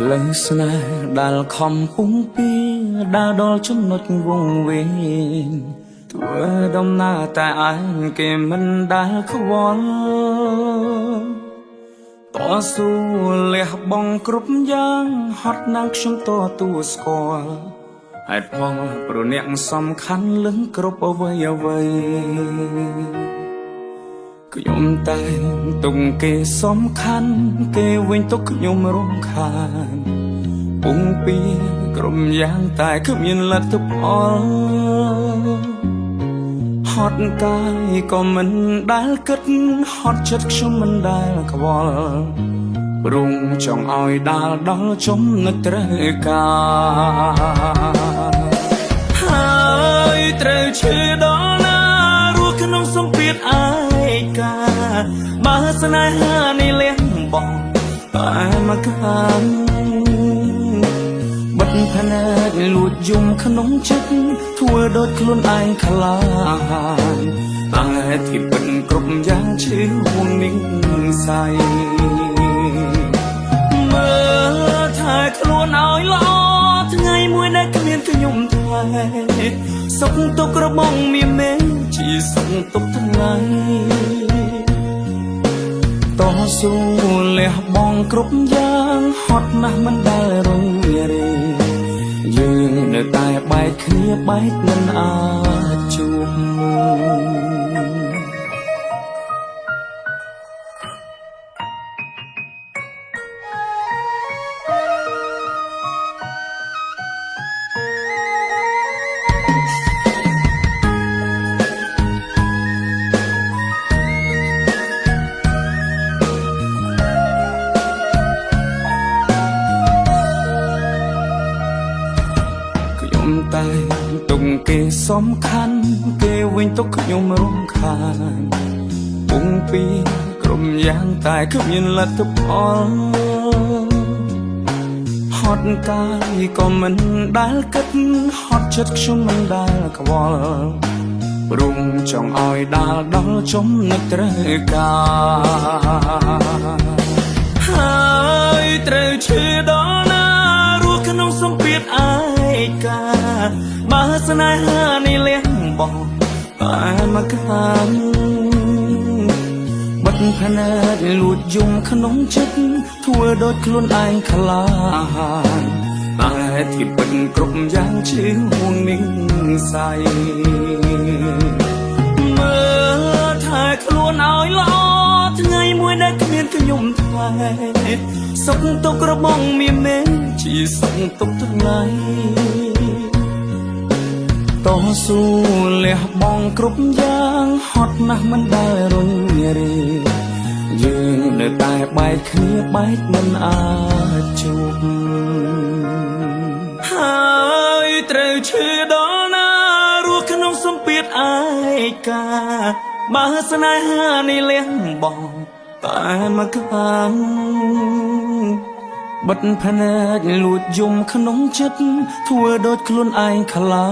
ផ្លូវស្នេហ៍ដែលខំពុំពីដើរដល់ចំណុចវង្វេងធ្វើដំណើរតែឯងគេមិនដែលខ្វល់តស៊ូលះបង់គ្រប់យ៉ាងហត់ណាស់ខ្ញុំតទួស្គាល់ហេតុផលព្រោះអ្នកសំខាន់លឹងគ្រប់អ្វីអ្វីខ្ញុំតែទុកគេសំខាន់គេវិញទុកខ្ញុំរំខានពុំពីក្រុមយ៉ាងតែគ្មានលទ្ធផលហ ត់កាយក៏មិនដែលគិតហត់ចិត្តខ្ញុំមិនដែលខ្វល់ព្រមចង់ឲ្យដាល់ដល់ចំណុចត្រូវការហើយត្រូវឈឺដល់ណារស់ក្នុងសម្ពាធឯកាបើស្នេហានេះលះបង់តែមកខាងបិទភ្នែកលួចយំក្នុងចិត្តធ្វើដូចខ្លួនឯងខ្លាហានតែที่ពិតគ្រប់យ៉ាងឈឺហួងនឹងសៃមើលថែខ្លួនឲ្យល្អថ្ងៃមួយដែលគ្មានខ្ញុំថែសុខទុក្ខរបស់មានមែនជាសុខទុក្ខថ្ងៃតស៊ូលះបង់គ្រប់យ៉ាងហត់ណាស់មិនដែលរងរេយើងនៅតែបែកគ្នាបែកមិនអាចជួបតែទុកគេសំខាន់គេវិញទុកខ្ញុំរំខានពុំពីក្រុមយ៉ាងតែគ្មានលទ្ធផលហត់កាយក៏មិនដែលគិតហត់ចិត្តខ្ញុំមិនដែលខ្វល់ព្រមចង់ឲ្យដាល់ដល់ចំណុចត្រូវការហើយត្រូវឈឺដល់ណារស់ក្នុងសម្ពាធឯកាបើស្នេហានេះលះបង់តែមកខាងបិទភ្នែកលួចយំក្នុងចិត្តធ្វើដូចខ្លួនឯងខ្លាហានតែที่ពិតគ្រប់យ៉ាងឈឺហួងនឹងសៃមើលថែខ្លួនឲ្យល្អថ្ងៃមួយដែលគ្មានខ្ញុំថែសុខទុក្ខរបស់មានមែនជាសុខទុក្ខថ្ងៃតស៊ូលះបង់គ្រប់យ៉ាងហត់ណាស់មិនដែលរញរេយើងនៅតែបែកគ្នាបែកមិនអាចជួបហើយត្រូវឈឺដល់ណារស់ក្នុងសម្ពាធឯកាបើស្នេហានេះលះបង់តែមកខាងបិទភ្នែកលួចយំក្នុងចិត្តធ្វើដូចខ្លួនឯងខ្លា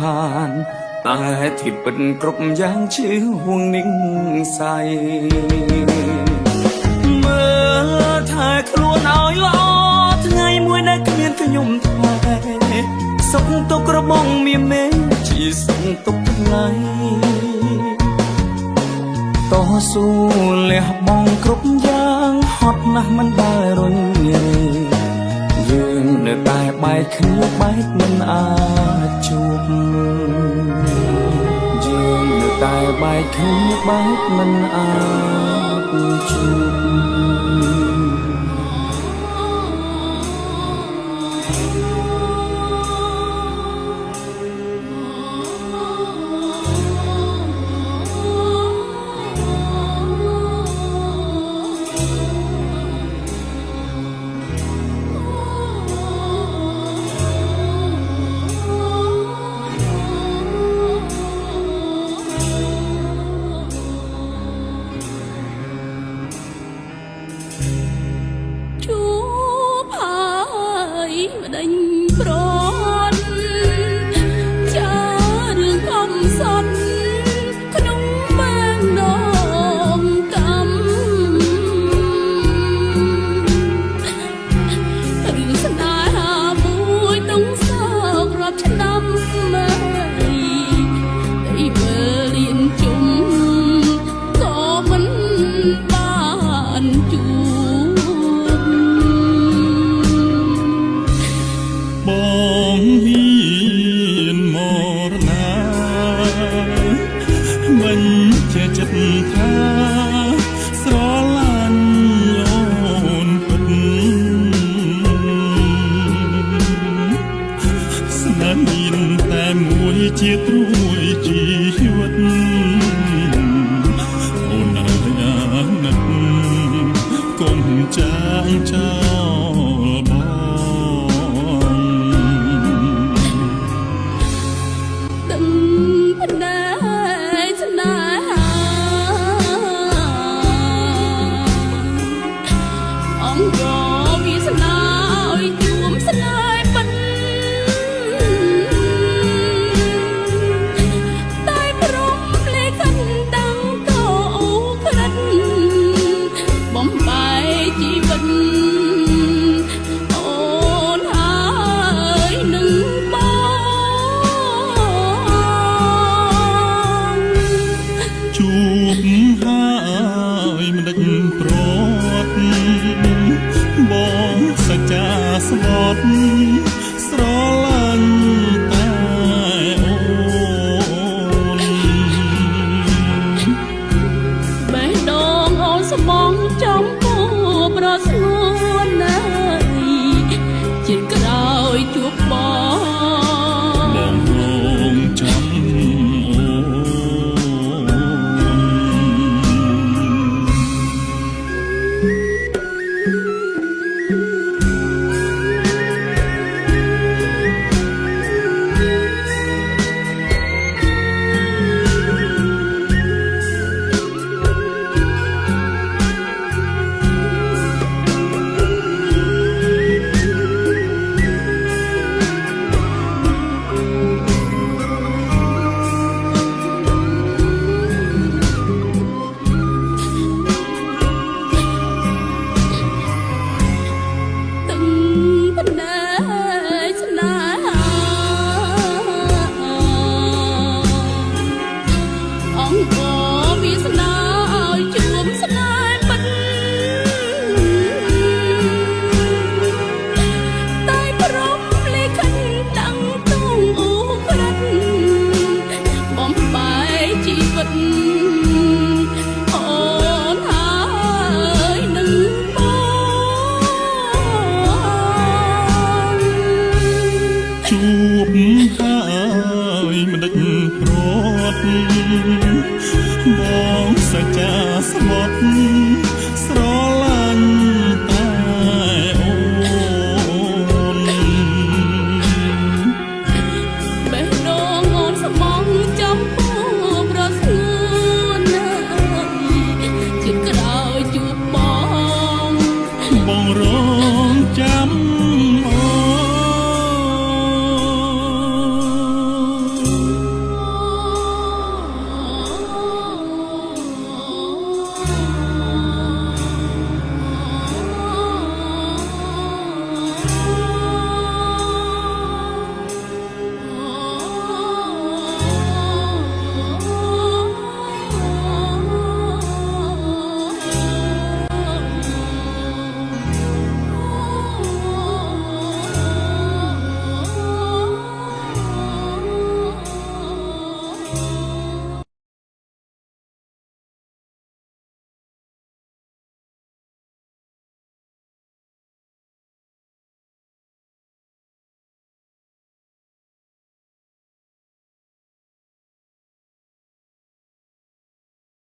ហានតែที่ពិតគ្រប់យ៉ាងឈឺហួងនឹងសៃមើលថែខ្លួនឲ្យល្អថ្ងៃមួយដែលគ្មានខ្ញុំថែសុខទុក្ខរបស់មានមែនជាសុខទុក្ខថ្ងៃតស៊ូលះបង់គ្រប់យ៉ាងហត់ណាស់មិនដែលរញរេយើងនៅតែបែកគ្នាបែកមិនអាចជួបយើងនៅតែបែកគ្នាបែកមិនអាចជួបមានតែមួយជាត្រួយជីវិត ចាងចោលបងដឹងផ្នែកស្នេហាអង្គរវាសនាឲ្យជួមស្នេហ៍ពិនតែព្រមភ្លេចកិនតាំងកោក្រិតបំបែកជីវិតអូនហើយនឹងបងជួបហើយមិនដឹកប្រត់បងសច្ចាស្បត់ស្រឡាញ់តែអូនបេះដូងអូនស្បងចំពោះប្រស្ងួនណា